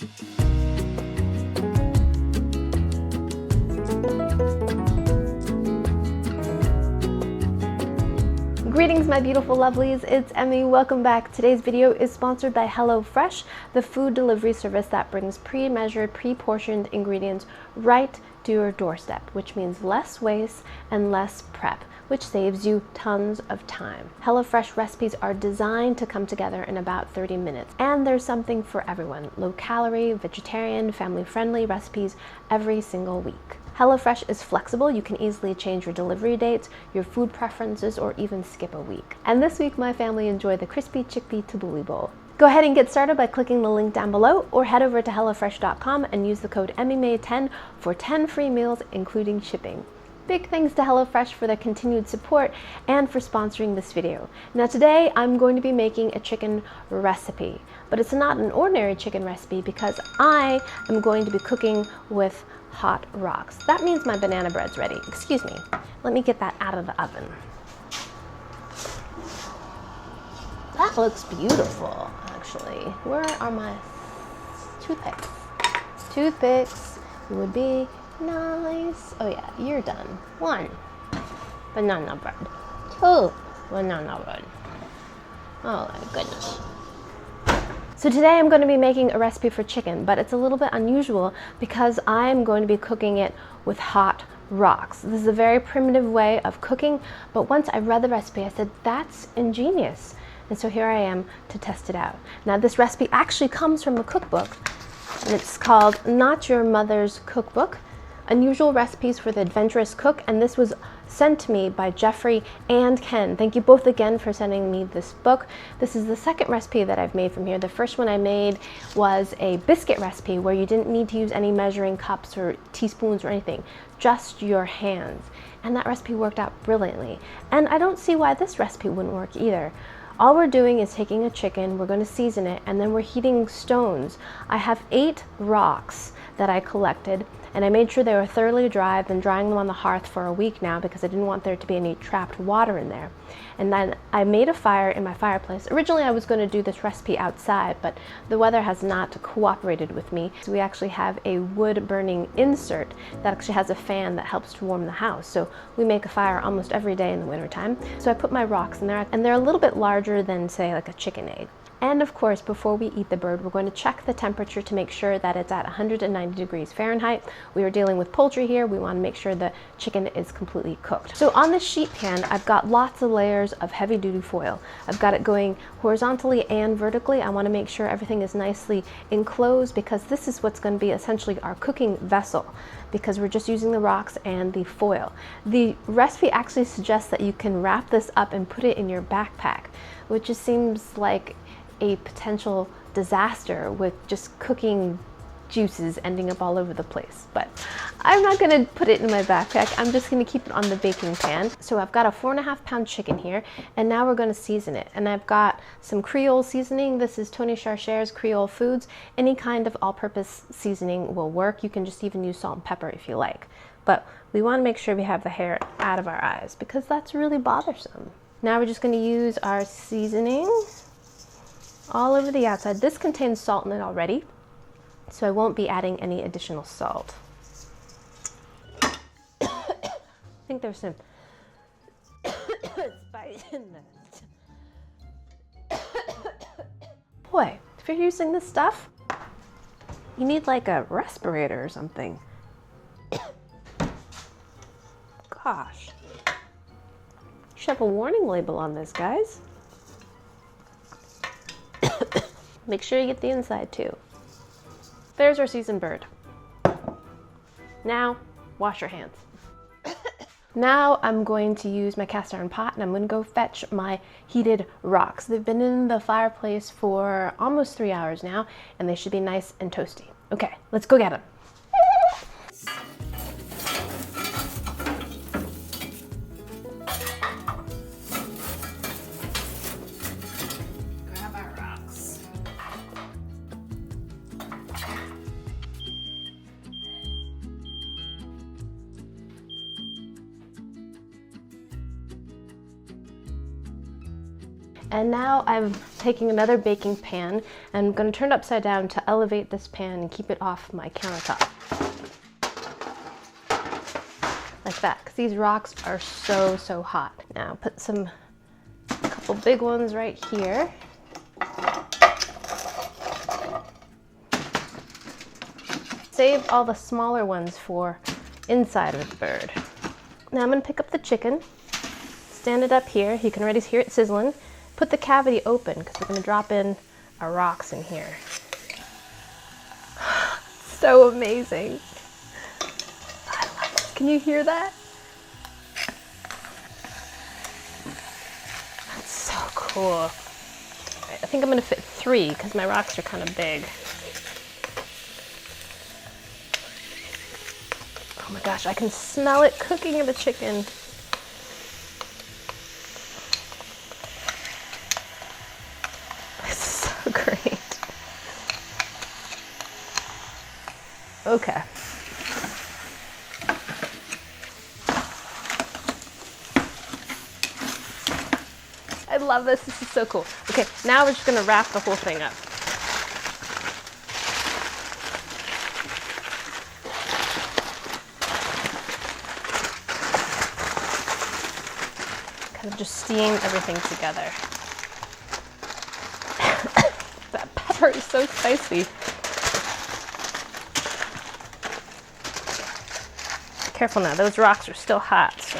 Greetings, my beautiful lovelies, it's Emmy. Welcome back. Today's video is sponsored by HelloFresh, the food delivery service that brings pre-measured, pre-portioned ingredients right to your doorstep, which means less waste and less prep, which saves you tons of time. HelloFresh recipes are designed to come together in about 30 minutes, and there's something for everyone. Low-calorie, vegetarian, family-friendly recipes every single week. HelloFresh is flexible. You can easily change your delivery dates, your food preferences, or even skip a week. And this week, my family enjoyed the crispy chickpea tabbouleh bowl. Go ahead and get started by clicking the link down below, or head over to HelloFresh.com and use the code EmmyMay10 for 10 free meals, including shipping. Big thanks to HelloFresh for their continued support and for sponsoring this video. Now today I'm going to be making a chicken recipe, but it's not an ordinary chicken recipe because I am going to be cooking with hot rocks. That means my banana bread's ready. Excuse me. Let me get that out of the oven. That looks beautiful, actually. Where are my toothpicks? Toothpicks would be nice. Oh yeah, you're done. 1 banana bread. 2 banana bread. Oh my goodness. So today I'm going to be making a recipe for chicken, but it's a little bit unusual because I'm going to be cooking it with hot rocks. This is a very primitive way of cooking, but once I read the recipe, I said, that's ingenious. And so here I am to test it out. Now this recipe actually comes from a cookbook, and it's called Not Your Mother's Cookbook, Unusual Recipes for the Adventurous Cook, and this was sent to me by Jeffrey and Ken. Thank you both again for sending me this book. This is the second recipe that I've made from here. The first one I made was a biscuit recipe where you didn't need to use any measuring cups or teaspoons or anything, just your hands. And that recipe worked out brilliantly. And I don't see why this recipe wouldn't work either. All we're doing is taking a chicken, we're going to season it, and then we're heating stones. I have 8 rocks that I collected, and I made sure they were thoroughly dry. I've been drying them on the hearth for a week now because I didn't want there to be any trapped water in there. And then I made a fire in my fireplace. Originally I was going to do this recipe outside, but the weather has not cooperated with me. So we actually have a wood burning insert that actually has a fan that helps to warm the house. So we make a fire almost every day in the wintertime. So I put my rocks in there, and they're a little bit larger than, say, like a chicken egg. And of course, before we eat the bird, we're going to check the temperature to make sure that it's at 190 degrees Fahrenheit. We are dealing with poultry here. We want to make sure the chicken is completely cooked. So on this sheet pan, I've got lots of layers of heavy duty foil. I've got it going horizontally and vertically. I want to make sure everything is nicely enclosed because this is what's going to be essentially our cooking vessel, because we're just using the rocks and the foil. The recipe actually suggests that you can wrap this up and put it in your backpack, which just seems like a potential disaster with just cooking juices ending up all over the place. But I'm not going to put it in my backpack. I'm just going to keep it on the baking pan. So I've got a 4.5 pound chicken here, and now we're going to season it. And I've got some Creole seasoning. This is Tony Charcher's Creole Foods. Any kind of all-purpose seasoning will work. You can just even use salt and pepper if you like. But we want to make sure we have the hair out of our eyes because that's really bothersome. Now we're just going to use our seasoning all over the outside. This contains salt in it already, so I won't be adding any additional salt. I think there's some spice in that. Boy, if you're using this stuff, you need like a respirator or something. Gosh. You should have a warning label on this, guys. Make sure you get the inside too. There's our seasoned bird. Now, wash your hands. Now I'm going to use my cast iron pot, and I'm going to go fetch my heated rocks. They've been in the fireplace for almost 3 hours now, and they should be nice and toasty. Okay, let's go get them. Grab our rocks. And now I've taking another baking pan, and I'm going to turn it upside down to elevate this pan and keep it off my countertop. Like that, because these rocks are so hot. Now put a couple big ones right here. Save all the smaller ones for inside of the bird. Now I'm going to pick up the chicken, stand it up here. You can already hear it sizzling. Put the cavity open because we're going to drop in our rocks in here. So amazing. I love this. Can you hear that? That's so cool. I think I'm going to fit 3 because my rocks are kind of big. Oh my gosh, I can smell it cooking in the chicken. It's so great. Okay. I love this. This is so cool. Okay, now we're just going to wrap the whole thing up. Kind of just steam everything together. That pepper is so spicy. Careful now, those rocks are still hot, so.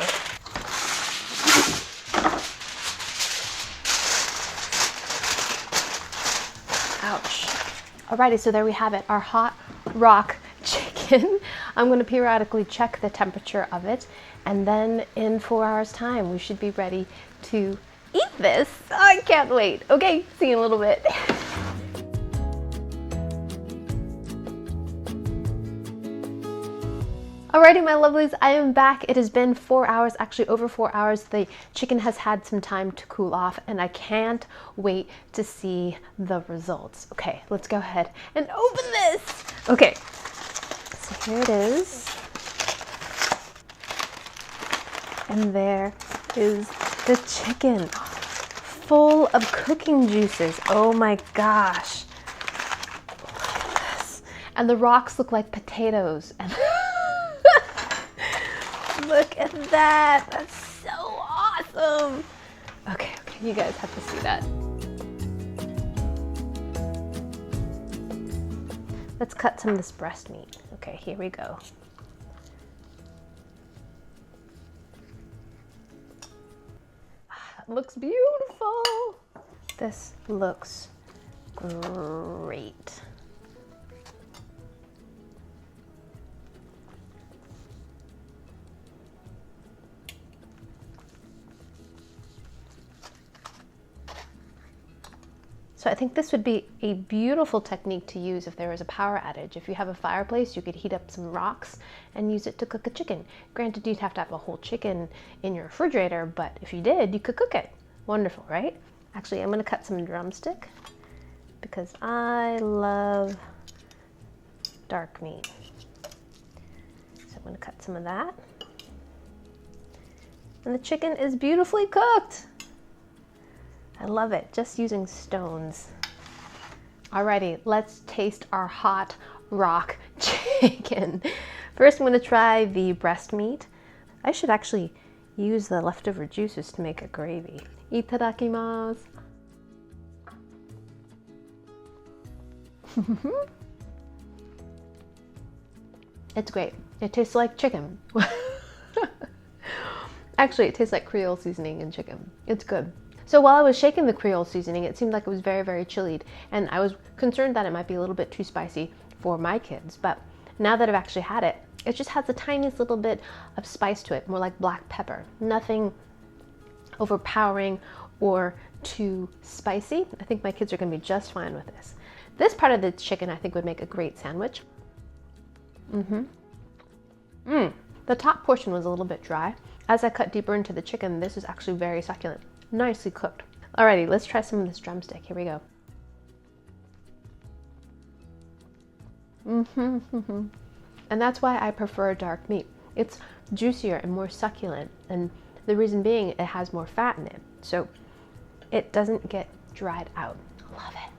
Ouch. Alrighty, so there we have it, our hot rock chicken. I'm going to periodically check the temperature of it, and then in 4 hours time we should be ready to eat this. I can't wait. Okay, see you in a little bit. Alrighty, my lovelies, I am back. It has been 4 hours, actually over 4 hours. The chicken has had some time to cool off, and I can't wait to see the results. Okay, let's go ahead and open this. Okay, so here it is. And there is the chicken, full of cooking juices. Oh my gosh. Look at this. And the rocks look like potatoes. And look at that. That's so awesome. Okay, you guys have to see that. Let's cut some of this breast meat. Okay, here we go. That looks beautiful. This looks great. So I think this would be a beautiful technique to use if there was a power outage. If you have a fireplace, you could heat up some rocks and use it to cook a chicken. Granted, you'd have to have a whole chicken in your refrigerator, but if you did, you could cook it. Wonderful, right? Actually, I'm gonna cut some drumstick because I love dark meat. So I'm gonna cut some of that. And the chicken is beautifully cooked. I love it, just using stones. Alrighty, let's taste our hot rock chicken. First, I'm gonna try the breast meat. I should actually use the leftover juices to make a gravy. Itadakimasu. It's great. It tastes like chicken. Actually, it tastes like Creole seasoning and chicken. It's good. So while I was shaking the Creole seasoning, it seemed like it was very, very chilled, and I was concerned that it might be a little bit too spicy for my kids. But now that I've actually had it, it just has the tiniest little bit of spice to it, more like black pepper. Nothing overpowering or too spicy. I think my kids are gonna be just fine with this. This part of the chicken I think would make a great sandwich. The top portion was a little bit dry. As I cut deeper into the chicken, this is actually very succulent. Nicely cooked. Alrighty, let's try some of this drumstick. Here we go. And that's why I prefer dark meat. It's juicier and more succulent, and the reason being it has more fat in it. So it doesn't get dried out. Love it.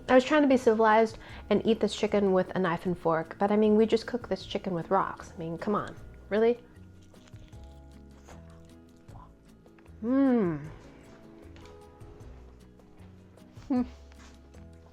I was trying to be civilized and eat this chicken with a knife and fork, but I mean, we just cooked this chicken with rocks. I mean, come on, really?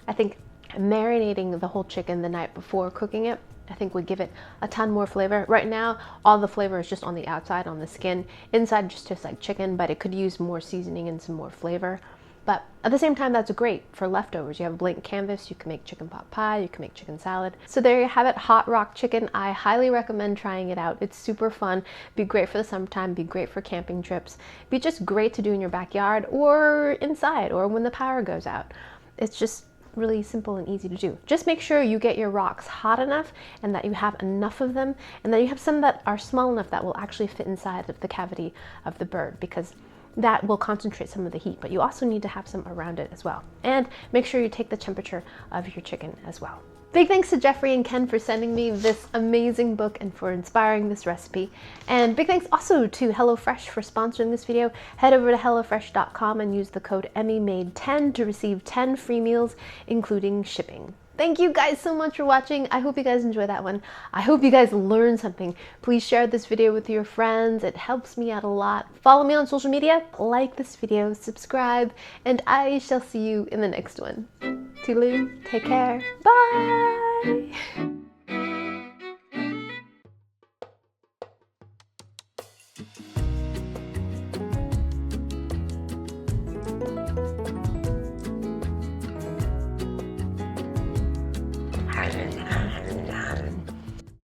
I think marinating the whole chicken the night before cooking it, I think would give it a ton more flavor. Right now, all the flavor is just on the outside, on the skin. Inside just tastes like chicken, but it could use more seasoning and some more flavor. But at the same time, that's great for leftovers. You have a blank canvas, you can make chicken pot pie, you can make chicken salad. So there you have it, hot rock chicken. I highly recommend trying it out. It's super fun, be great for the summertime, be great for camping trips, be just great to do in your backyard or inside or when the power goes out. It's just really simple and easy to do. Just make sure you get your rocks hot enough and that you have enough of them and that you have some that are small enough that will actually fit inside of the cavity of the bird, because that will concentrate some of the heat, but you also need to have some around it as well. And make sure you take the temperature of your chicken as well. Big thanks to Jeffrey and Ken for sending me this amazing book and for inspiring this recipe. And big thanks also to HelloFresh for sponsoring this video. Head over to HelloFresh.com and use the code EMMYMADE10 to receive 10 free meals, including shipping. Thank you guys so much for watching. I hope you guys enjoyed that one. I hope you guys learned something. Please share this video with your friends. It helps me out a lot. Follow me on social media, like this video, subscribe, and I shall see you in the next one. Toodaloo, take care, bye!